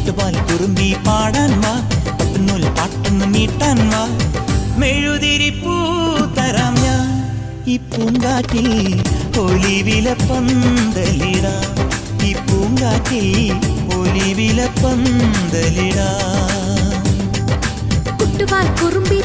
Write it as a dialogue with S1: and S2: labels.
S1: കുട്ടുപാൽ കുറുമ്പി പാടാൻ വാ, പട്ടുനൂൽ പാട്ടൊന്ന് മീട്ടാൻ വാ. മെഴുതിരി പൂ തരാം ഞാൻ ഈ പൂങ്കാറ്റിൽ, ഒലിവില പന്തലിടാം. ഈ പൂങ്കാറ്റിൽ ഒലിവില പന്തലിടാം.
S2: കുട്ടുപാൽ കുറുമ്പി